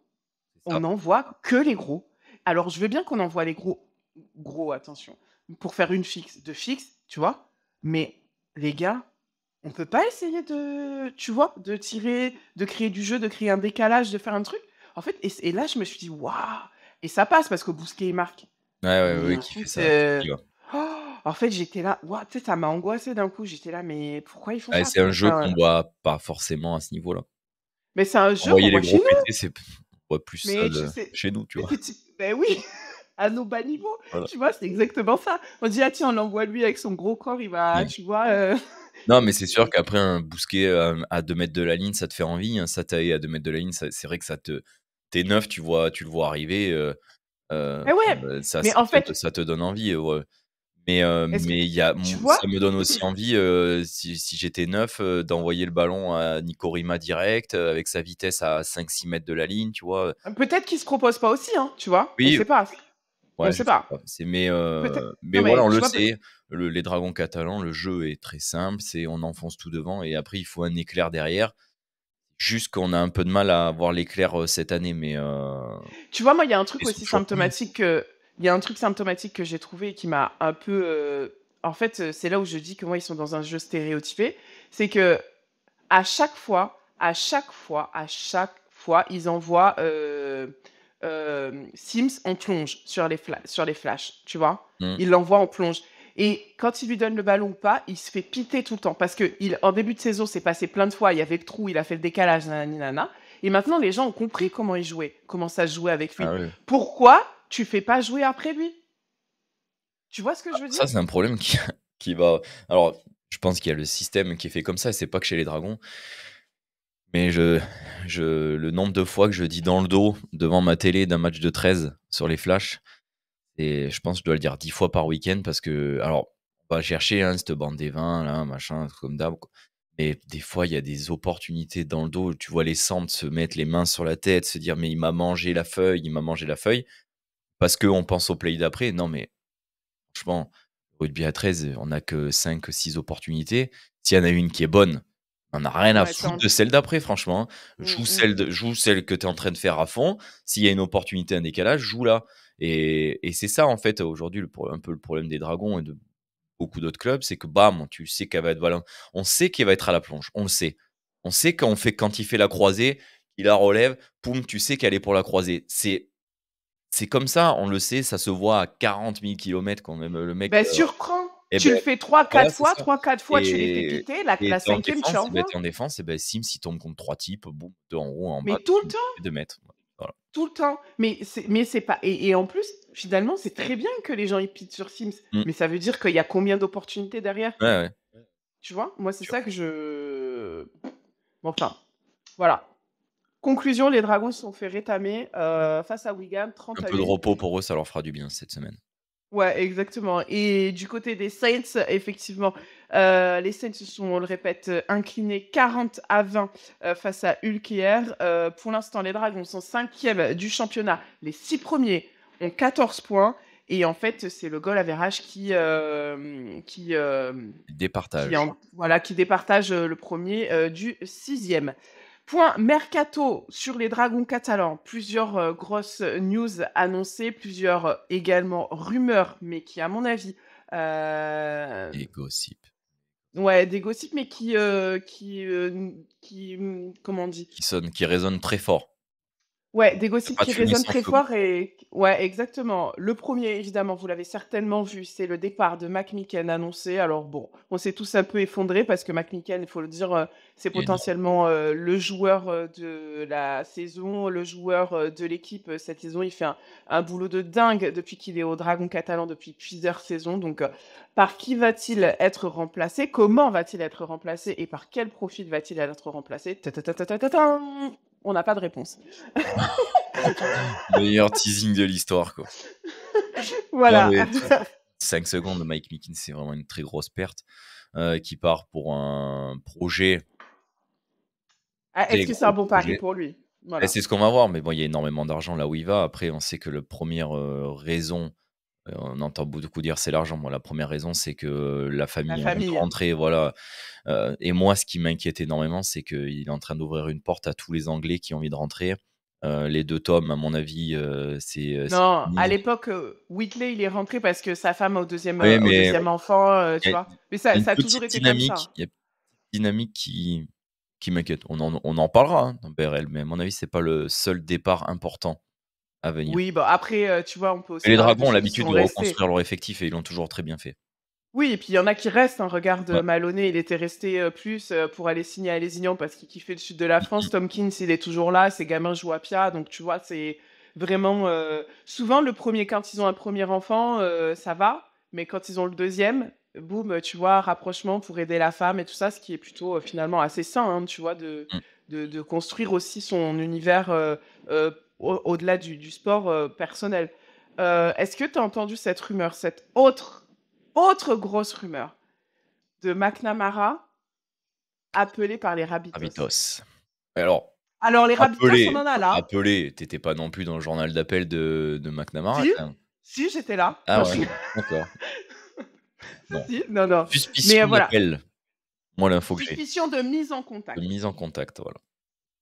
c'est On ça. n'en voit que les gros. Alors, je veux bien qu'on envoie les gros, gros, attention, pour faire une fixe, deux fixes, tu vois. Mais les gars, on peut pas essayer de, tu vois, de tirer, de créer du jeu, de créer un décalage, de faire un truc. En fait, et là, je me suis dit, waouh! Et ça passe parce que Bousquet il marque. Ouais, ouais, Mais ouais, en qui fait fait, ça, qui y va. en fait, j'étais là, waouh, tu sais, ça m'a angoissée d'un coup. J'étais là, mais pourquoi ils font Ouais, ça? c'est un jeu qu'on Enfin, voit pas forcément à ce niveau-là. mais c'est un jeu qu'on Envoyer les voit chez gros nous. péter, on voit plus ça Mais tu sais, chez nous, tu vois? ben oui, à nos bas niveaux, Voilà. tu vois? C'est exactement ça. On dit: «Ah tiens, on l'envoie lui avec son gros corps, il va» Ouais. tu vois? Non, mais c'est sûr Et qu'après un Bousquet, à 2 mètres de la ligne, ça te fait envie, un Sataé à 2 mètres de la ligne, c'est vrai que ça te tu neuf, tu le vois arriver, eh ouais, ça mais en fait, ça te donne envie, ouais. est-ce que Mais il y a tu ça vois? me donne aussi envie, si j'étais neuf, d'envoyer le ballon à Nico Rima direct, avec sa vitesse à 5-6 mètres de la ligne, tu vois? Peut-être qu'il se propose pas aussi, hein, tu vois? On Oui, sait pas, on ouais, je sait sais pas. pas. Peut-être Mais non voilà, mais on tu le vois? sait, les Dragons catalans, le jeu est très simple, c'est on enfonce tout devant et après il faut un éclair derrière. Juste qu'on a un peu de mal à avoir l'éclair, cette année, mais Tu vois, moi, il y a un ils truc sont aussi toujours pas mal. symptomatique que il y a un truc symptomatique que j'ai trouvé et qui m'a un peu, en fait, c'est là où je dis que moi, ils sont dans un jeu stéréotypé. C'est que à chaque fois, à chaque fois, à chaque fois, ils envoient Sims en plonge sur les flashs, tu vois. Mmh. Ils l'envoient en plonge. Et quand il lui donne le ballon ou pas, il se fait piter tout le temps. Parce que en début de saison, c'est passé plein de fois. Il y avait le trou, il a fait le décalage, nanani, nanana. Et maintenant, les gens ont compris comment il jouait, comment ça se jouait avec Ah lui. ouais. Pourquoi tu fais pas jouer après lui? Tu vois ce que je veux dire? Ça, c'est un problème qui qui va alors, Je pense qu'il y a le système qui est fait comme ça, c'est pas que chez les dragons. Mais le nombre de fois que je dis dans le dos, devant ma télé d'un match de 13 sur les flashs, et je pense que je dois le dire 10 fois par week-end parce que, alors, on va chercher hein, cette bande des 20, là, machin, comme d'hab. Mais des fois, il y a des opportunités dans le dos. Tu vois les centres se mettre les mains sur la tête, se dire, mais il m'a mangé la feuille, il m'a mangé la feuille. Parce qu'on pense au play d'après. Non, mais franchement, rugby à 13, on n'a que 5, 6 opportunités. S'il y en a une qui est bonne, on n'a rien à Ouais, foutre de celle d'après, franchement. Mmh mh. Joue celle que tu es en train de faire à fond. S'il y a une opportunité, un décalage, joue-la. Et c'est ça, en fait, aujourd'hui, un peu le problème des Dragons et de beaucoup d'autres clubs, c'est que bam, tu sais qu'elle va être voilà, on sait qu'il va être à la plonge, on le sait. On sait quand il fait la croisée, il la relève, poum, tu sais qu'elle est pour la croisée. C'est comme ça, on le sait, ça se voit à 40 000 kilomètres quand même le mec, Surprends, et tu ben le fais trois voilà, quatre c'est fois, ça. 3-4 fois tu les fais péter, la Et tu en 5e tu défense, envoies. tu en défense et ben Sims, il tombe contre 3 types, boum, 2 en haut, 1 en bas, Mais tout le tu temps, fais 2 mètres. Voilà. tout le temps. Mais c'est pas et en plus, finalement, c'est très bien que les gens ils pitent sur Sims, Mmh. mais ça veut dire qu'il y a combien d'opportunités derrière? Ouais, ouais, Tu vois? Moi, c'est sûr. ça que je bon, enfin, voilà. Conclusion, les Dragons se sont fait rétamer, face à Wigan, Un 30 à peu de 1. repos pour eux, ça leur fera du bien cette semaine. Ouais, exactement et du côté des Saints, effectivement, les Saints se sont, on le répète, inclinés 40-20, face à Hull hier. Pour l'instant, les Dragons sont 5e du championnat. Les 6 premiers ont 14 points et en fait, c'est le goal average qui Départage. en voilà, qui départage, le premier du 6e. Point mercato sur les Dragons catalans. Plusieurs grosses news annoncées, plusieurs également rumeurs, mais qui, à mon avis, Et gossip. ouais, des gossips, mais comment on dit? Qui résonne très fort. Ouais, des Tu gossips pas qui tuer résonnent sans très feu. fort et ouais, exactement. Le premier, évidemment, vous l'avez certainement vu, c'est le départ de McMicken annoncé. Alors bon, on s'est tous un peu effondrés parce que McMicken, il faut le dire, c'est Énorme. potentiellement, le joueur, de la saison, le joueur, de l'équipe, cette saison. Il fait un boulot de dingue depuis qu'il est au Dragon catalan depuis plusieurs saisons. Donc, par qui va-t-il être remplacé? Comment va-t-il être remplacé? Et par quel profil va-t-il être remplacé? Ta ta ta ta ta ta tam! On n'a pas de réponse. Meilleur teasing de l'histoire, quoi. Non, Voilà. mais 5 secondes, Mike Meekins, c'est vraiment une très grosse perte, qui part pour un projet, Ah, très est-ce que c'est un gros bon pari projet. pour lui? Et Voilà. c'est ce qu'on va voir, mais bon, il y a énormément d'argent là où il va. Après, on sait que la première raison, on entend beaucoup dire: «C'est l'argent». Moi, la première raison, c'est que la La famille a envie de famille. rentrer, voilà, et moi, ce qui m'inquiète énormément, c'est qu'il est en train d'ouvrir une porte à tous les Anglais qui ont envie de rentrer. Les 2 tomes, à mon avis, c'est Non, à fini. l'époque, Whitley, il est rentré parce que sa femme Oui, au mais 2e enfant, il tu y a vois? Mais ça une ça a toujours petite été comme dynamique, ça. il y a une petite dynamique qui m'inquiète. On en parlera, hein, dans BRL, mais à mon avis, c'est pas le seul départ important à venir. Oui, bah, après, tu vois, on peut Mais aussi les parler de Dragons ont ceux qui l'habitude sont de restés. reconstruire leur effectif et ils l'ont toujours très bien fait. Oui et puis il y en a qui restent, hein. Regarde, Ouais. Maloney, il était resté, plus, pour aller signer à Lézignan parce qu'il kiffait le sud de la Mmh France. mh. Tomkins, il est toujours là, ses gamins jouent à Pia, donc tu vois, c'est vraiment, souvent le premier quand ils ont un premier enfant, ça va, mais quand ils ont le deuxième, boum, tu vois, rapprochement pour aider la femme et tout ça, ce qui est plutôt, finalement assez sain, hein, tu vois, Mmh. de construire aussi son univers, au-delà du sport, personnel. Est-ce que tu as entendu cette rumeur, cette autre grosse rumeur de McNamara appelé par les Rabbitohs? Rabitos. Alors, Alors les Rabbitohs, on appelé en a là. appelé, tu étais pas non plus dans le journal d'appel de McNamara Si, quand même? si, j'étais là. Ah Non, ouais, d'accord. Bon, si, non, non. Mais suspicion voilà, d'appel, moi l'info que j'ai, suspicion de mise en de contact. mise en contact, voilà.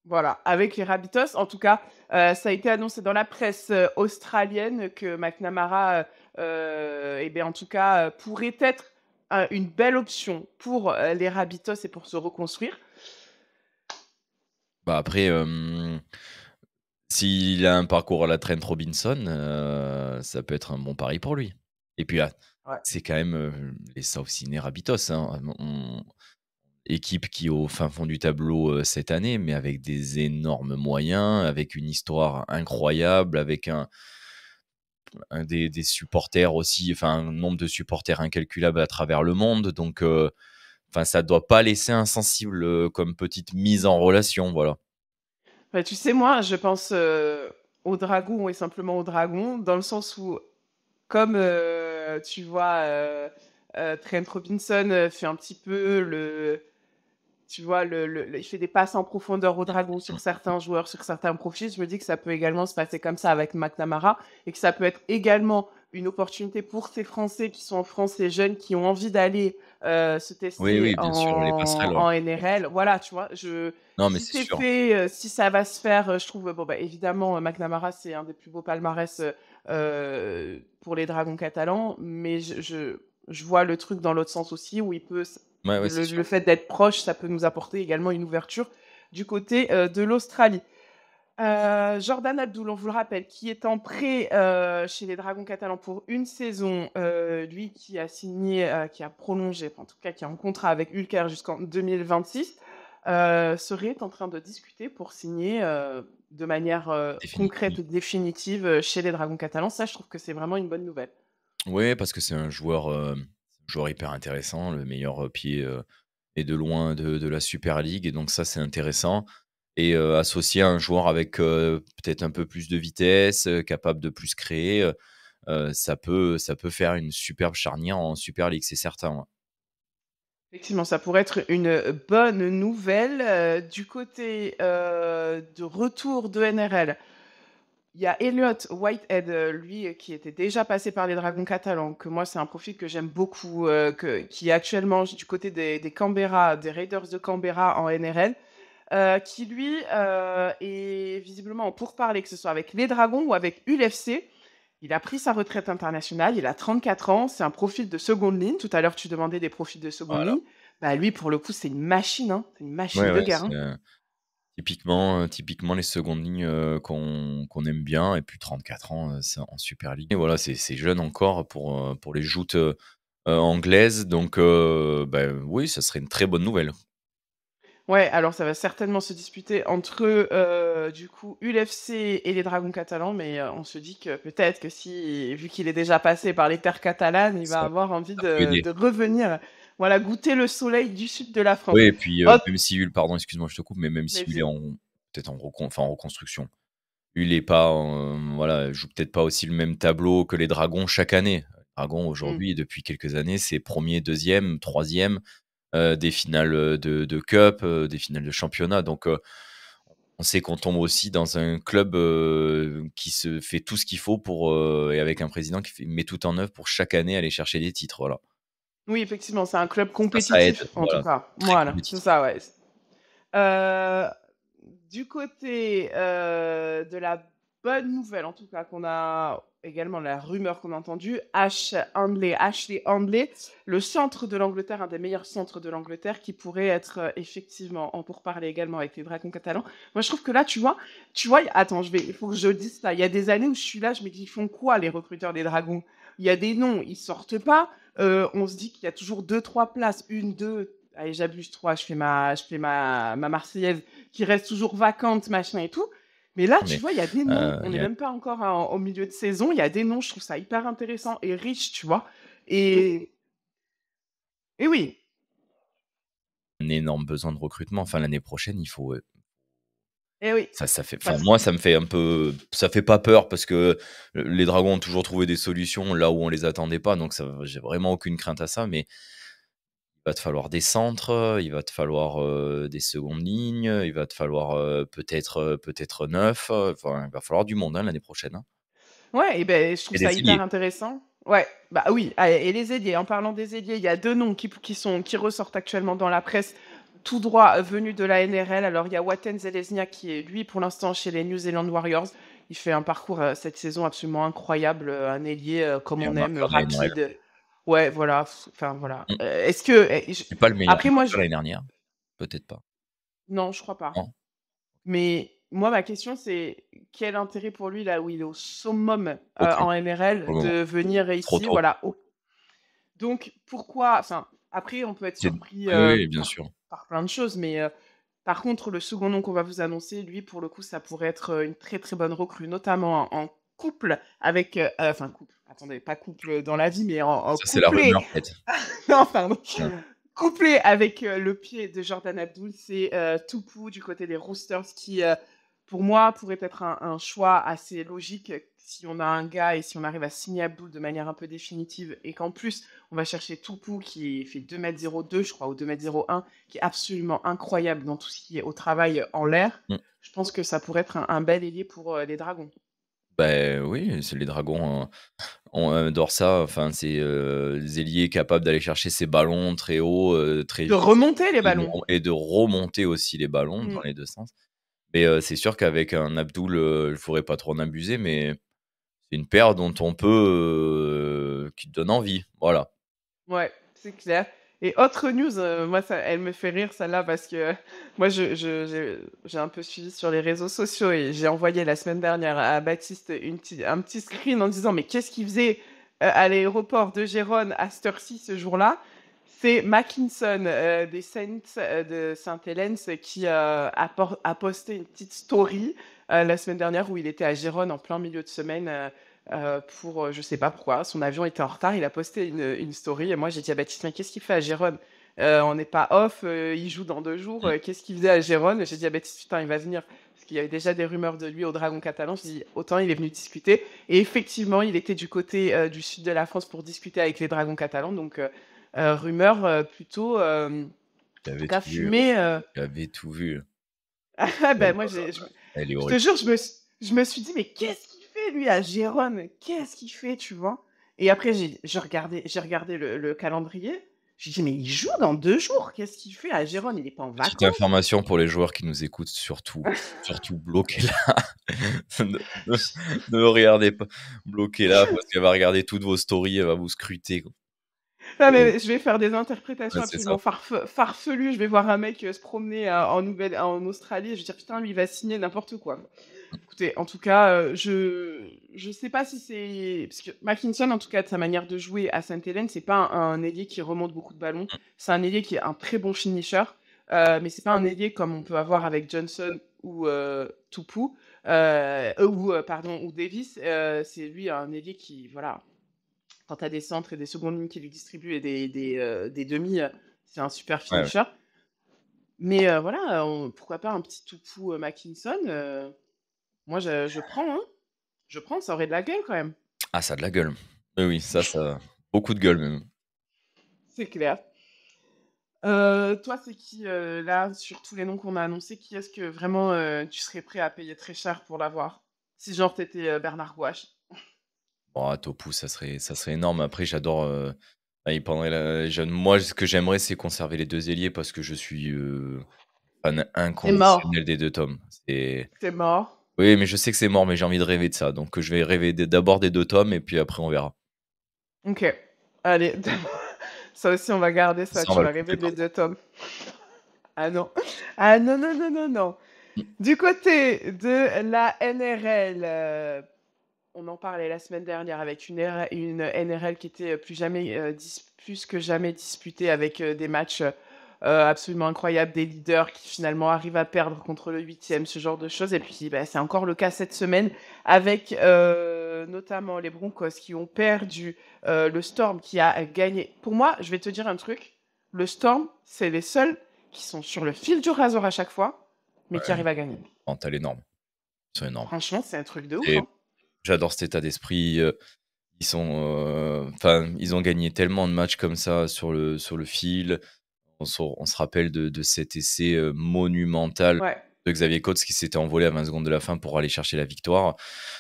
Voilà, avec les Rabbitohs. En tout cas, ça a été annoncé dans la presse, australienne que McNamara, et beh, en tout cas, pourrait être, une belle option pour, les Rabbitohs et pour se reconstruire. Bah, après, s'il a un parcours à la Trent Robinson, ça peut être un bon pari pour lui. Et puis, Ouais. c'est quand même, les South Sydney Rabbitohs, hein. Équipe qui est au fin fond du tableau, cette année, mais avec des énormes moyens, avec une histoire incroyable, avec des supporters aussi, enfin un nombre de supporters incalculable à travers le monde. Donc, enfin, ça doit pas laisser insensible, comme petite mise en relation, voilà. Bah, tu sais, moi, je pense, aux dragons et simplement aux dragons, dans le sens où comme, tu vois, Trent Robinson, fait un petit peu le tu vois, il fait des passes en profondeur aux dragons sur Mmh. certains joueurs, sur certains profils. Je me dis que ça peut également se passer comme ça avec McNamara et que ça peut être également une opportunité pour ces Français qui sont en France, les jeunes qui ont envie d'aller, se Oui, tester oui, bien sûr, les passerelles, ouais. en NRL. Voilà, tu vois? Non, mais Si c'est c'est sûr. fait, si ça va se faire, je trouve, bon, bah, évidemment, McNamara, c'est un des plus beaux palmarès, pour les Dragons catalans, mais je vois le truc dans l'autre sens aussi où il peut Ouais, ouais, c'est le sûr. fait d'être proche, ça peut nous apporter également une ouverture du côté, de l'Australie. Jordan Abdoul, on vous le rappelle, qui est en prêt, chez les Dragons catalans pour une saison, lui qui a signé, qui a prolongé, enfin en tout cas qui est en contrat avec Ulker jusqu'en 2026, serait en train de discuter pour signer, de manière, concrète Définitive. et définitive, chez les Dragons catalans. Ça, je trouve que c'est vraiment une bonne nouvelle. Ouais, parce que c'est un joueur hyper intéressant, le meilleur, pied, et de loin de la Super League et donc ça, c'est intéressant et associé à un joueur avec, peut-être un peu plus de vitesse, capable de plus créer, ça peut faire une superbe charnière en Super League, c'est certain, ouais. Effectivement, ça pourrait être une, bonne nouvelle, du côté, de retour de NRL. Il y a Elliot Whitehead, lui, qui était déjà passé par les Dragons catalans, que moi, c'est un profil que j'aime beaucoup, qui est actuellement du côté des Canberra, des Raiders de Canberra en NRL, qui lui, est visiblement en pourparlers, que ce soit avec les Dragons ou avec ULFC. Il a pris sa retraite internationale, il a 34 ans, c'est un profil de seconde ligne. Tout à l'heure, tu demandais des profils de seconde Voilà. ligne. Bah, lui, pour le coup, c'est une machine, hein, c'est une Ouais, machine de ouais, guerre, c'est, hein. typiquement les secondes lignes, qu'on aime bien et puis 34 ans, c'est en Super League et voilà, c'est jeune encore pour les joutes, anglaises donc bah, oui, ça serait une très bonne nouvelle. Ouais, alors ça va certainement se disputer entre, du coup, ULFC et les Dragons catalans, mais on se dit que peut-être que si vu qu'il est déjà passé par les terres catalanes, il va Ça avoir envie ça peut aider. de revenir, voilà, goûter le soleil du sud de la France. Oui et puis, Hop, même si Hull pardon, excuse-moi, je te coupe, mais même si Hull est vas-y. peut-être en reconstruction. Hull est pas voilà, joue peut-être pas aussi le même tableau que les Dragons chaque année. Dragons Mmh. aujourd'hui, depuis quelques années, c'est 1er, 2e, 3e, des finales, de cup, des finales de championnat donc on sait qu'on tombe aussi dans un club, qui se fait tout ce qu'il faut pour, et avec un président qui met tout en œuvre pour chaque année aller chercher des titres, voilà. Oui, effectivement, c'est un club Ça aide, compétitif, en tout voilà, cas. très Voilà, c'est compétitif. ça, ouais. Heu, du côté, de la bonne nouvelle, en tout cas, qu'on a également la rumeur qu'on a entendue, Ashley Handley, le centre de l'Angleterre, un des meilleurs centres de l'Angleterre, qui pourrait être, effectivement en pourparlers également avec les Dragons catalans. Moi, je trouve que là, tu vois, attends, il faut que je dise ça. Il y a des années où je suis là, je me dis: «Ils font quoi les recruteurs des Dragons?» Il y a des noms, ils sortent pas. On se dit qu'il y a toujours deux, trois places, une, deux, allez, j'abuse, 3, je fais ma marseillaise, qui reste toujours vacante, machin et tout. Mais là, tu Mais, vois, il y a des noms, on il n'est y a même pas encore au milieu de saison, il y a des noms, je trouve ça hyper intéressant et riche, tu vois. Et, et oui, un énorme besoin de recrutement. Enfin, l'année prochaine, il faut, et oui, ça fait enfin, parce moi, ça me fait un peu ça fait pas peur parce que, les Dragons ont toujours trouvé des solutions là où on les attendait pas, donc ça j'ai vraiment aucune crainte à ça, mais il va te falloir des centres, il va te falloir, des secondes lignes, il va te falloir, peut-être 9, enfin, il va falloir du monde, hein, l'année prochaine, hein. ouais, et ben, je trouve Et ça des hyper ailiers. intéressant. Ouais, bah oui, ah, et les ailiers, en parlant des ailiers, il y a deux noms qui ressortent actuellement dans la presse, tout droit venus de la NRL. Alors, il y a Waten Zelezniak qui est, lui, pour l'instant, chez les New Zealand Warriors. Il fait un parcours cette saison absolument incroyable, un ailier comme Meilleur on aime, marqueur de la NRL. rapide. Ouais, voilà, enfin voilà. Mmh. Est-ce que, C'est pas le meilleur après, moi, marqueur l'année dernière? Peut-être pas. non, je crois pas. Non? Mais moi, ma question, c'est quel intérêt pour lui, là où il est au summum, Aucun, en pour NRL, le moment. de venir Trop ici, tôt. voilà. Donc pourquoi, enfin, après, on peut être C'est surpris Oui, oui, bien sûr. par plein de choses, mais par contre, le second nom qu'on va vous annoncer, lui, pour le coup, ça pourrait être une très très bonne recrue, notamment en couple avec, enfin couple, attendez, pas couple dans la vie, mais en Ça, c'est la couplé, rumeur peut-être. non, pardon, Ouais. couplé avec le pied de Jordan Abdul, c'est Toupou du côté des Roosters qui, pour moi, pourrait être un choix assez logique si on a un gars et si on arrive à signer Abdul de manière un peu définitive et qu'en plus on va chercher Toupou qui fait 2,02 m, je crois, ou 2,01 m, qui est absolument incroyable dans tout ce qui est au travail en l'air. Mm. Je pense que ça pourrait être un bel ailier pour les Dragons. Ben oui, c'est les Dragons. On adore ça. Enfin, c'est des ailiers capables d'aller chercher ces ballons très haut, très De vite remonter les ballons. et de remonter aussi les ballons Mm. dans les deux sens. Mais c'est sûr qu'avec un Abdul, il ne faudrait pas trop en abuser, mais c'est une paire dont on peut qui te donne envie. Voilà. Ouais, c'est clair. Et autre news, moi ça elle me fait rire celle-là parce que moi j'ai un peu suivi sur les réseaux sociaux et j'ai envoyé la semaine dernière à Baptiste un petit screen en disant: «Mais qu'est-ce qu'il faisait, à l'aéroport de Gérone à cette heure-ci ce jour-là?» C'est Mackinson, des Saints, de Saint-Helens qui, a posté une petite story, la semaine dernière où il était à Gérone en plein milieu de semaine, pour, je sais pas pourquoi, son avion était en retard, il a posté une story et moi j'ai dit à Baptiste: «Mais qu'est-ce qu'il fait à Gérone? On n'est pas off, il joue dans 2 jours, Mmh. qu'est-ce qu'il faisait à Gérone?» J'ai dit à Baptiste: «Putain, il va venir». Parce qu'il y avait déjà des rumeurs de lui au Dragon catalan. Je dis: «Autant il est venu discuter» et effectivement, il était du côté, du sud de la France pour discuter avec les Dragons catalans donc rumeur, plutôt, en tout J'avais cas tout vu, fumée, j'avais tout vu. ah Oh bah, moi là là, j'ai elle est je te horrible. jure, je me suis dit: «Mais qu'est-ce qu'il fait lui à Gérone? Qu'est-ce qu'il fait?» tu vois? Et après j'ai regardé le calendrier, j'ai dit: «Mais il joue dans 2 jours, qu'est-ce qu'il fait à Gérone? Il est pas en Petite vacances?» information pour les joueurs qui nous écoutent, surtout bloquez-la. Ne ne ne regardez pas, bloquez-la parce qu'elle va regarder toutes vos stories, elle va vous scruter, quoi. Non, Et mais je vais faire des ouais, interprétations c'est ça. absolument farfelues. Je vais voir un mec, se promener, en Australie, je vais dire: «Putain, lui, il va signer n'importe quoi». Écoutez, en tout cas, je sais pas si c'est parce que Mackinson, en tout cas, de sa manière de jouer à Sainte-Hélène, c'est pas un ailier qui remonte beaucoup de ballons. Mmh, C'est un ailier qui est un très bon finisher, mais c'est pas un ailier comme on peut avoir avec Johnson ou Tupou, ou pardon, ou Davis. C'est lui un ailier qui, voilà, quand tu as des centres et des secondes lignes qui lui distribuent et des demi, c'est un super ouais, ouais. finisher. Mais voilà, pourquoi pas un petit Tupou, Mackinson, moi je prends, hein. Je prends, ça aurait de la gueule quand même. Ah, ça a de la gueule. Oui, oui, ça beaucoup de gueule même. C'est clair. Toi, c'est qui, là, sur tous les noms qu'on a annoncés, qui est-ce que vraiment, tu serais prêt à payer très cher pour l'avoir? Si genre tu étais, Bernard Gouache? Oh, Topu, ça serait énorme. Après, j'adore, il prendrait la jeune moi, ce que j'aimerais, c'est conserver les 2 ailiers parce que je suis, fan C'est mort, inconditionnel des 2 tomes. C'est c'est mort. oui, mais je sais que c'est mort, mais j'ai envie de rêver de ça, donc je vais rêver d'abord des 2 tomes et puis après on verra. OK. Allez, ça aussi on va garder ça, Ça, on tu va le vas rêver couper par des 2 contre. tomes. Ah non. Ah non, non, non, non, non. Mmh. Du côté de la NRL, on en parlait la semaine dernière avec une NRL qui était plus que jamais disputée avec des matchs absolument incroyables, des leaders qui finalement arrivent à perdre contre le huitième, ce genre de choses. Et puis bah, c'est encore le cas cette semaine avec notamment les Broncos qui ont perdu, le Storm qui a gagné. Pour moi, je vais te dire un truc, le Storm, c'est les seuls qui sont sur le fil du rasoir à chaque fois, mais qui Ouais, arrivent à gagner. mental énorme. Ils sont énormes Franchement, c'est un truc de ouf, et hein. j'adore cet état d'esprit, ils sont, enfin, ils ont gagné tellement de matchs comme ça sur le fil. On se rappelle de cet essai, monumental Ouais. de Xavier Coates qui s'était envolé à 20 secondes de la fin pour aller chercher la victoire.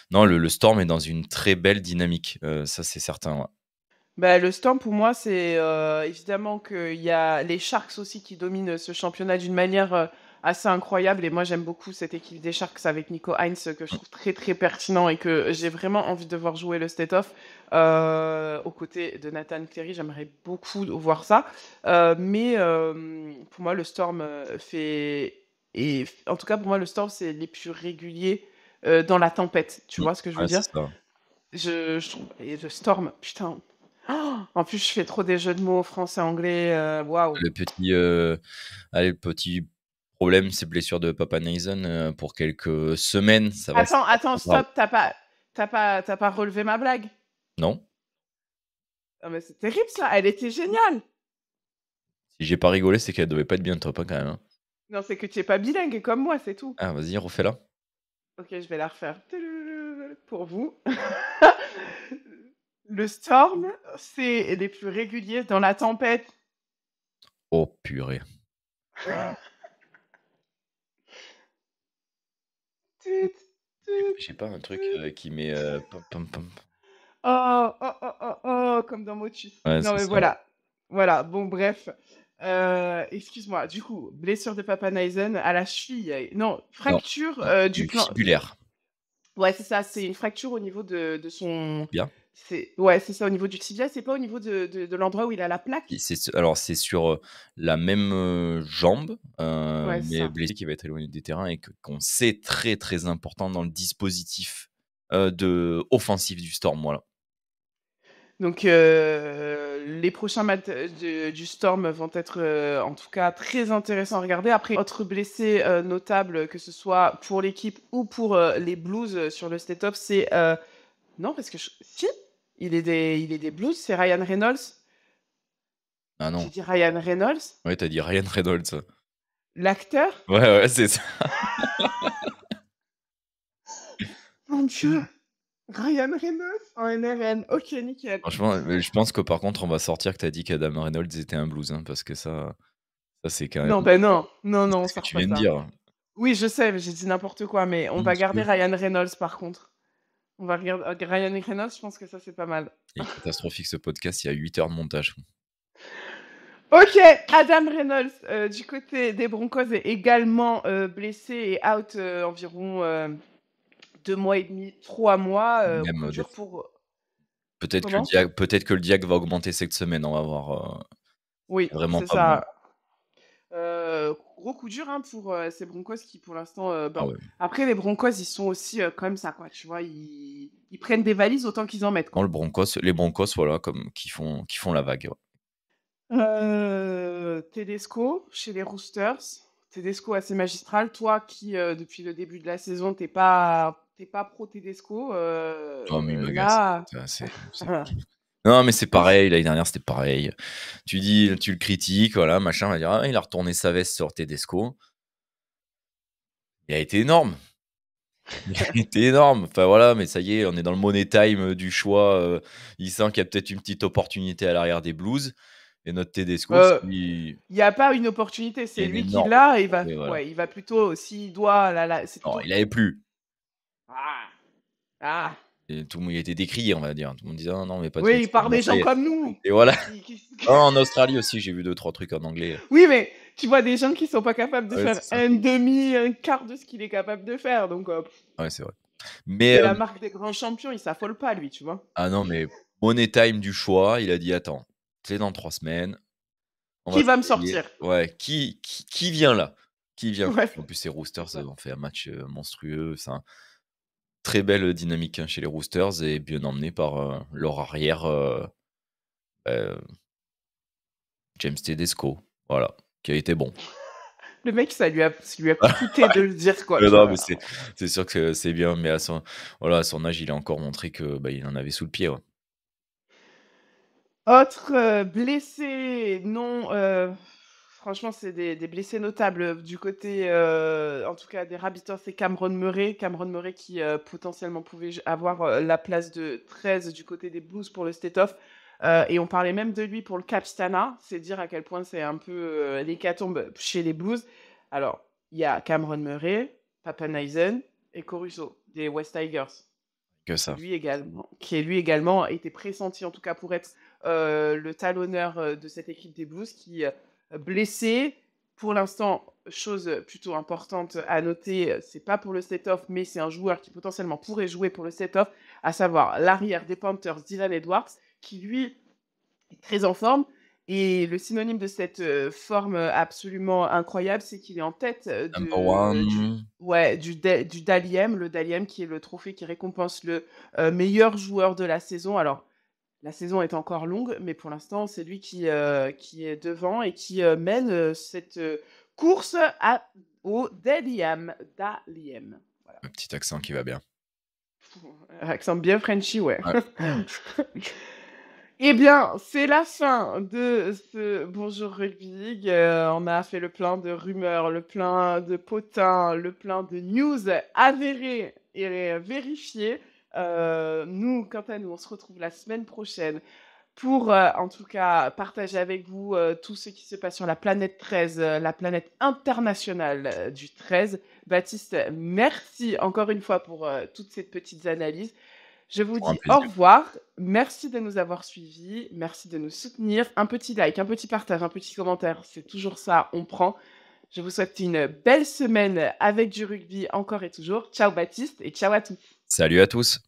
Non, le Storm est dans une très belle dynamique, ça c'est certain, ouais. Bah, le Storm, pour moi, c'est évidemment qu'il y a les Sharks aussi qui dominent ce championnat d'une manière assez incroyable. Et moi, j'aime beaucoup cette équipe des Sharks avec Nico Hines que je Mmh, trouve très très pertinent et que j'ai vraiment envie de voir jouer le State-Off aux côtés de Nathan Cleary. J'aimerais beaucoup voir ça. Mais pour moi, le Storm fait. Et en tout cas, pour moi, le Storm, c'est les plus réguliers dans la tempête. Tu mmh. vois ce que je veux Ouais, c'est dire? ça. Je trouve. Et le Storm, putain. En plus, je fais trop des jeux de mots français-anglais, waouh! Le petit, allez, le petit problème, c'est blessure de Papanaisen, pour quelques semaines, ça va, c'est Attends, pas attends, trop grave. stop, t'as pas relevé ma blague? Non? Ah mais c'est terrible ça, elle était géniale! Si j'ai pas rigolé, c'est qu'elle devait pas être bien top, hein, quand même, hein. Non, c'est que tu es pas bilingue comme moi, c'est tout. Ah, vas-y, refais-la. Ok, je vais la refaire. Pour vous. Le storm, c'est les plus réguliers dans la tempête. Oh, purée. Tut, tut, J'ai pas un truc, tut. qui met, pam pam pam. Oh, oh, oh, oh, oh, comme dans Motus. Ouais, Non, c'est mais ça, ouais. voilà. Voilà, bon, bref. Excuse-moi, du coup, blessure de Papa Nysen à la cheville. Non, Non, fracture non, du du plan. fibulaire. Ouais, c'est ça, c'est une fracture au niveau de son. Bien. Ouais, c'est ça, au niveau du tibia, c'est pas au niveau de l'endroit où il a la Et plaque? alors c'est sur, la même, jambe, Ouais, c'est mais ça. blessé qui va être éloigné des terrains et qu'on sait très, très important dans le dispositif, offensif du Storm, voilà. Donc, les prochains matchs du Storm vont être, en tout cas, très intéressants à regarder. Après, autre blessé notable, que ce soit pour l'équipe ou pour les Blues sur le state-up, c'est. Non, parce que. Si, il est des Blues, c'est Ryan Reynolds. Ah J'ai non. dit Ryan Reynolds, Ouais, tu as dit Ryan Reynolds. l'acteur. Ouais, ouais, c'est ça. Mon Dieu, Ryan Reynolds en NRN. Ok, nickel. Franchement, je pense que par contre, on va sortir que tu as dit qu'Adam Reynolds était un blues, hein, parce que ça c'est quand même Non, ben non, non, c'est non, on ce que sort tu pas viens de ça. dire. Oui, je sais, mais j'ai dit n'importe quoi, mais on Mon va garder Dieu, Ryan Reynolds par contre. On va regarder Ryan Reynolds, je pense que ça c'est pas mal. il est catastrophique ce podcast, il y a 8 heures de montage. Ok, Adam Reynolds du côté des Broncos est également blessé et out environ 2 mois et demi, 3 mois. Même, Coup des dur pour. Comment? peut-être que le diag va augmenter cette semaine, on va voir, Oui, c'est vraiment c'est pas bon. ça. Gros coup dur hein, pour ces Broncos qui pour l'instant. Ah Bon. ouais. Après les Broncos ils sont aussi comme ça quoi, tu vois, ils prennent des valises autant qu'ils en mettent Non, quoi. les Broncos, voilà, comme qui font la vague, ouais. Tedesco chez les Roosters. Tedesco assez magistral. Toi qui, depuis le début de la saison, t'es pas pro Tedesco, Oh mais il m'agace. là. Ça c'est non, mais c'est pareil, l'année dernière, c'était pareil. Tu le critiques, voilà, machin, on va dire: «Ah, il a retourné sa veste sur Tedesco». Il a été énorme, il a été énorme. Enfin voilà, mais ça y est, on est dans le money time, du choix, il sent qu'il y a peut-être une petite opportunité à l'arrière des Blues et notre Tedesco, Heu, lui, il y a pas une opportunité, il y c'est a une lui qui énorme l'a et opportunité, voilà. il va plutôt s'il doit la c'est Non, plutôt. il avait plus Ah! Ah! et tout le monde il était décrié, on va dire. Tout le monde disait: «Ah non, mais pas Oui, Tedesco». par Bon, des ça gens y est comme nous et voilà. qui. Oh, en Australie aussi, j'ai vu deux trois trucs en anglais. Oui, mais tu vois des gens qui sont pas capables de Ouais, faire c'est ça. un demi, un quart de ce qu'il est capable de faire donc Ouais, c'est vrai. Mais, c'est la marque des grands champions, il s'affole pas lui, tu vois? ah non, mais money time du choix, il a dit: «Attends, c'est dans 3 semaines, on va Qui va me surveiller». sortir? Ouais, qui vient là? Qui vient? Ouais, En plus, ces c'est Roosters, ça. ont fait un match, monstrueux. C'est un très belle dynamique, hein, chez les Roosters et bien emmené par, leur arrière, heu, James Tedesco, voilà, qui a été bon. Le mec, ça lui a coûté de le dire, quoi, tu Non, mais vois? c'est sûr que c'est bien, mais à son âge, il a encore montré que, bah, il en avait sous le pied, ouais. Autre, blessé non, franchement, c'est des blessés notables, du côté, en tout cas des Rabbitohs, c'est Cameron Murray. Cameron Murray qui, potentiellement pouvait avoir, la place de 13 du côté des Blues pour le state-off, et on parlait même de lui pour le Capstana. C'est dire à quel point c'est un peu, l'hécatombe chez les Blues. Alors, il y a Cameron Murray, Papenhuisen et Caruso des West Tigers. Que Qui ça. lui également qui lui également était pressenti en tout cas pour être, le talonneur, de cette équipe des Blues qui, blessé. Pour l'instant, chose, plutôt importante à noter, c'est pas pour le set-off, mais c'est un joueur qui potentiellement pourrait jouer pour le set-off, à savoir l'arrière des Panthers, Dylan Edwards, qui lui est très en forme et le synonyme de cette, forme, absolument incroyable, c'est qu'il est en tête, Number de du one. ouais, du Dally M, le Dally M qui est le trophée qui récompense le, meilleur joueur de la saison. Alors, la saison est encore longue, mais pour l'instant, c'est lui qui est devant et qui, mène, cette, course au Dally M. Dally M. Voilà. Un petit accent qui va bien. Accent bien Frenchy, ouais. Ouais. Eh bien, c'est la fin de ce Bonjour Rugby League. On a fait le plein de rumeurs, le plein de potins, le plein de news avérées et vérifiées. Nous, quant à nous, on se retrouve la semaine prochaine pour, en tout cas, partager avec vous tout ce qui se passe sur la planète 13, la planète internationale du 13. Baptiste, merci encore une fois pour toutes ces petites analyses. Je vous Pour un dis au plaisir. revoir. Merci de nous avoir suivis. Merci de nous soutenir. Un petit like, un petit partage, un petit commentaire, c'est toujours ça, on prend. Je vous souhaite une belle semaine avec du rugby encore et toujours. Ciao Baptiste et ciao à tous. Salut à tous.